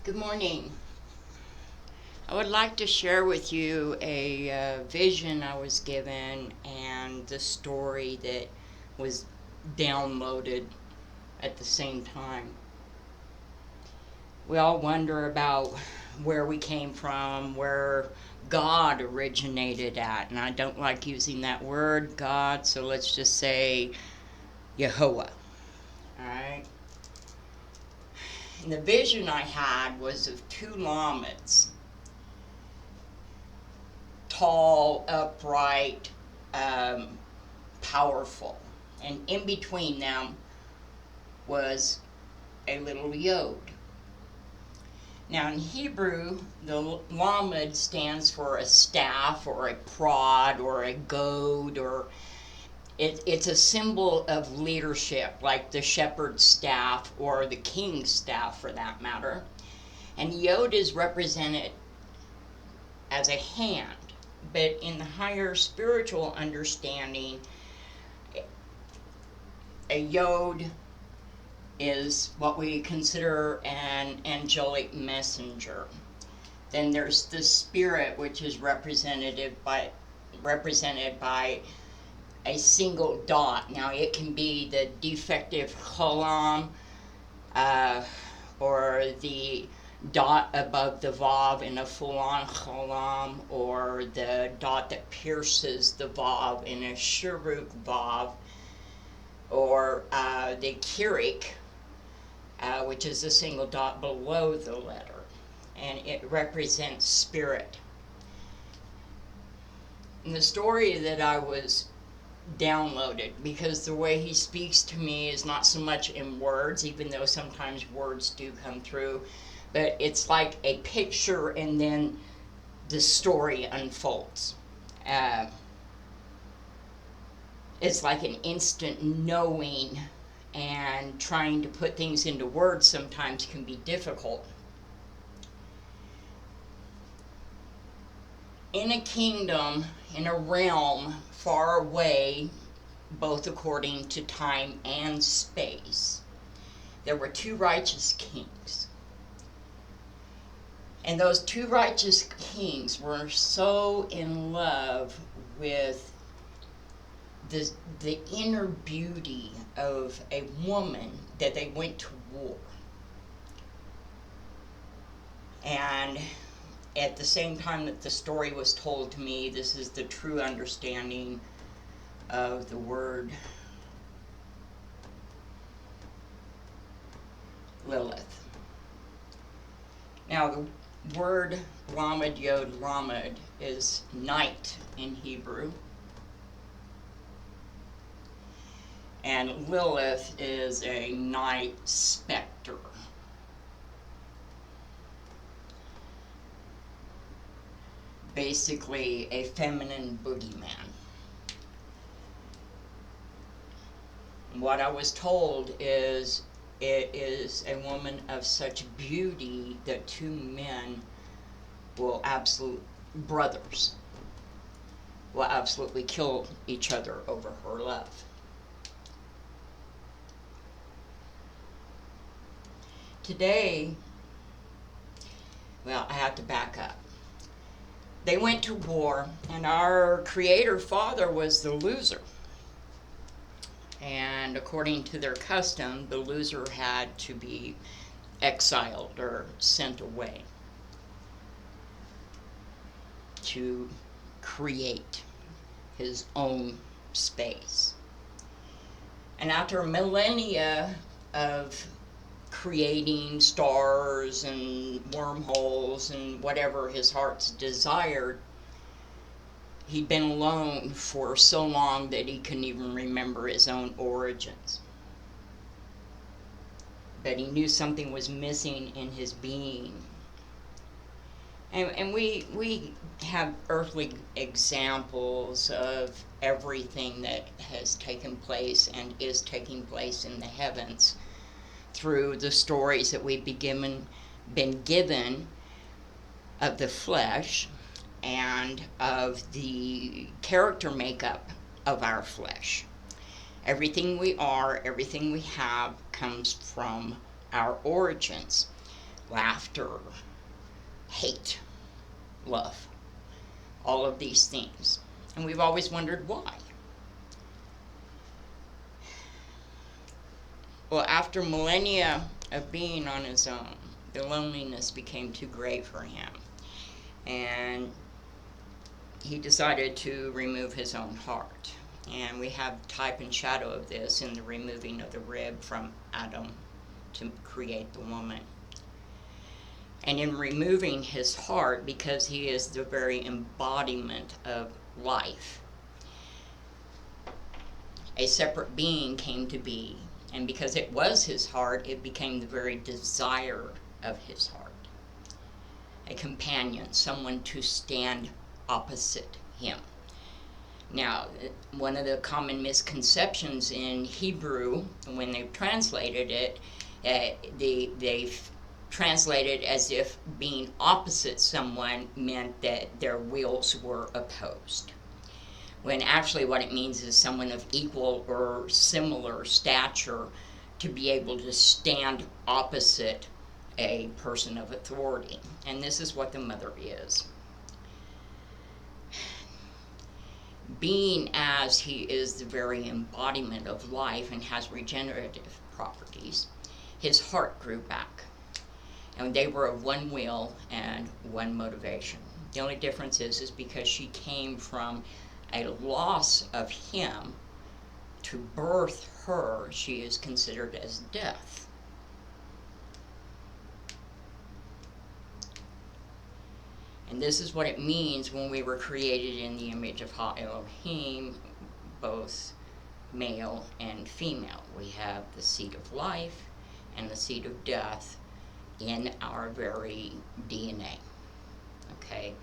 Good morning. I would like to share with you a vision I was given and the story that was downloaded at the same time. We all wonder about where we came from, where God originated at, and I don't like using that word, God, so let's just say Yehovah. All right? And the vision I had was of two llamas, tall, upright, um, powerful. And in between them was a little yod. Now in Hebrew, the lamed stands for a staff or a prod or a goad, or it's a symbol of leadership, like the shepherd's staff or the king's staff for that matter. And yod is represented as a hand. But in the higher spiritual understanding, a yod is what we consider an angelic messenger. Then there's the spirit, which is represented by a single dot. Now it can be the defective cholam, or the dot above the vav in a full-on cholam, or the dot that pierces the vav in a shiruk vav, or the kirik, which is a single dot below the letter, and it represents spirit. And the story that I was downloaded, because the way he speaks to me is not so much in words, even though sometimes words do come through, but it's like a picture and then the story unfolds. It's like an instant knowing, and trying to put things into words sometimes can be difficult. In a kingdom, in a realm far away, both according to time and space, there were two righteous kings. And those two righteous kings were so in love with the inner beauty of a woman that they went to war. And at the same time that the story was told to me, this is the true understanding of the word Lilith. Now the word lamed yod lamed is night in Hebrew, and Lilith is a night specter. Basically a feminine boogeyman. What I was told is it is a woman of such beauty that two men brothers will absolutely kill each other over her love. Today, I have to back up. They went to war, and our Creator Father was the loser. And according to their custom, the loser had to be exiled or sent away to create his own space. And after millennia of creating stars and wormholes and whatever his heart's desired, he'd been alone for so long that he couldn't even remember his own origins. But he knew something was missing in his being. And we have earthly examples of everything that has taken place and is taking place in the heavens through the stories that we've been given of the flesh and of the character makeup of our flesh. Everything we are, everything we have comes from our origins. laughter, hate, love, all of these things. And we've always wondered why. Well, after millennia of being on his own, the loneliness became too great for him. And he decided to remove his own heart. And we have type and shadow of this in the removing of the rib from Adam to create the woman. And in removing his heart, because he is the very embodiment of life, a separate being came to be. And because it was his heart, it became the very desire of his heart. A companion, someone to stand opposite him. Now, one of the common misconceptions in Hebrew, when they've translated it, they've translated as if being opposite someone meant that their wills were opposed. When actually what it means is someone of equal or similar stature to be able to stand opposite a person of authority. And this is what the mother is. Being as he is the very embodiment of life and has regenerative properties, his heart grew back. And they were of one will and one motivation. The only difference is because she came from a loss of him to birth her, she is considered as death. And this is what it means when we were created in the image of Ha Elohim, both male and female. We have the seed of life and the seed of death in our very DNA. Okay?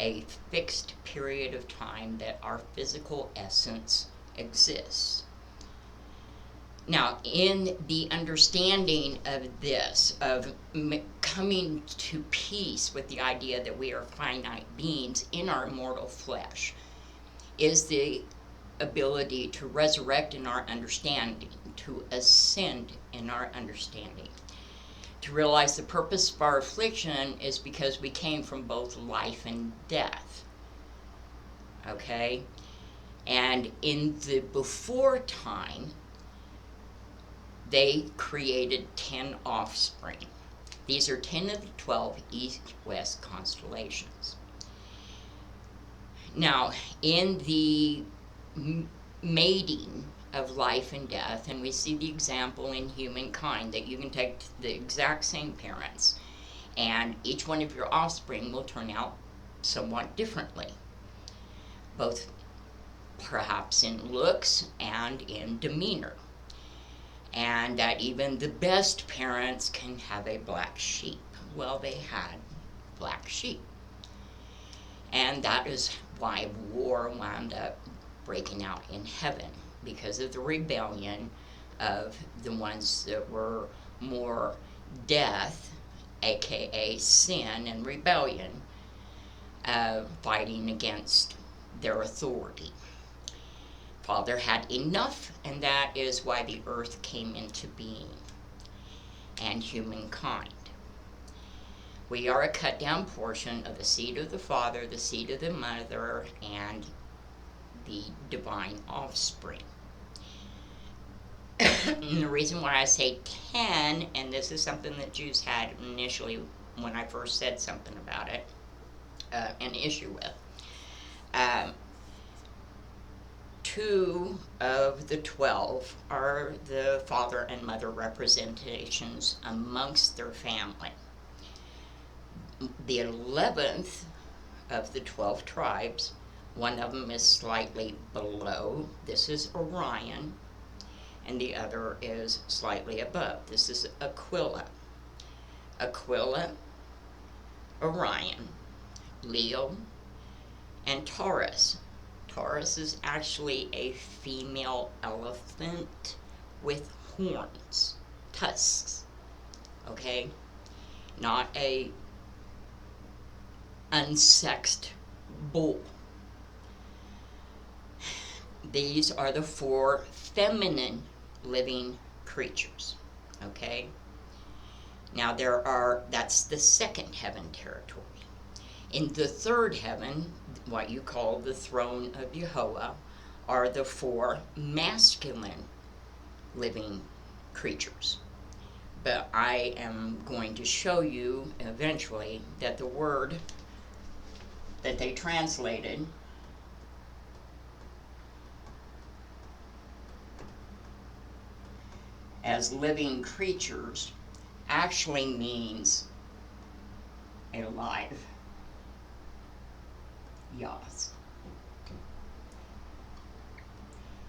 A fixed period of time that our physical essence exists. Now, in the understanding of this, of coming to peace with the idea that we are finite beings in our mortal flesh, is the ability to resurrect in our understanding, to ascend in our understanding, to realize the purpose of our affliction is because we came from both life and death. Okay? And in the before time, they created 10 offspring. These are 10 of the 12 east-west constellations. Now, in the mating of life and death, and we see the example in humankind that you can take the exact same parents, and each one of your offspring will turn out somewhat differently, both perhaps in looks and in demeanor. And that even the best parents can have a black sheep. Well, they had black sheep. And that is why war wound up breaking out in heaven, because of the rebellion of the ones that were more death, aka sin and rebellion, fighting against their authority. Father had enough, and that is why the earth came into being, and humankind. We are a cut down portion of the seed of the Father, the seed of the Mother, and the divine offspring. And the reason why I say 10, and this is something that Jews had initially when I first said something about it, an issue with. 2 of the 12 are the father and mother representations amongst their family. The 11th of the 12 tribes, one of them is slightly below. This is Orion, and the other is slightly above. This is Aquila. Aquila, Orion, Leo, and Taurus. Taurus is actually a female elephant with horns, tusks, okay? Not a unsexed bull. These are the 4 feminine living creatures, okay? Now that's the second heaven territory. In the third heaven, what you call the throne of Jehovah, are the four masculine living creatures. But I am going to show you eventually that the word that they translated as living creatures actually means alive. Yahs.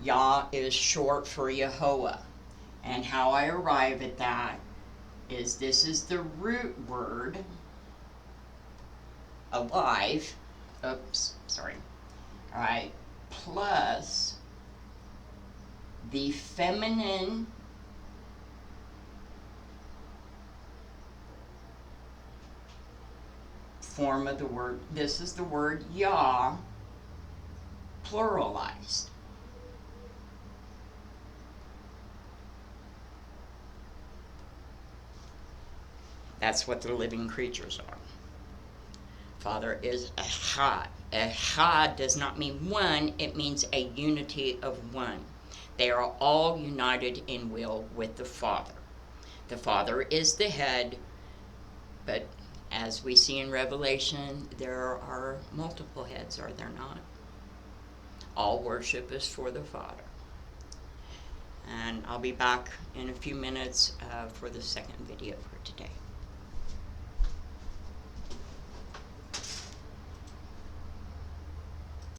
Yah is short for Yehovah. And how I arrive at that is this is the root word, alive, alright, plus the feminine form of the word. This is the word Yah pluralized. That's what the living creatures are. Father is Echad. Echad does not mean one, it means a unity of one. They are all united in will with the Father. The Father is the head, but as we see in Revelation, there are multiple heads, are there not? All worship is for the Father. And I'll be back in a few minutes for the second video for today.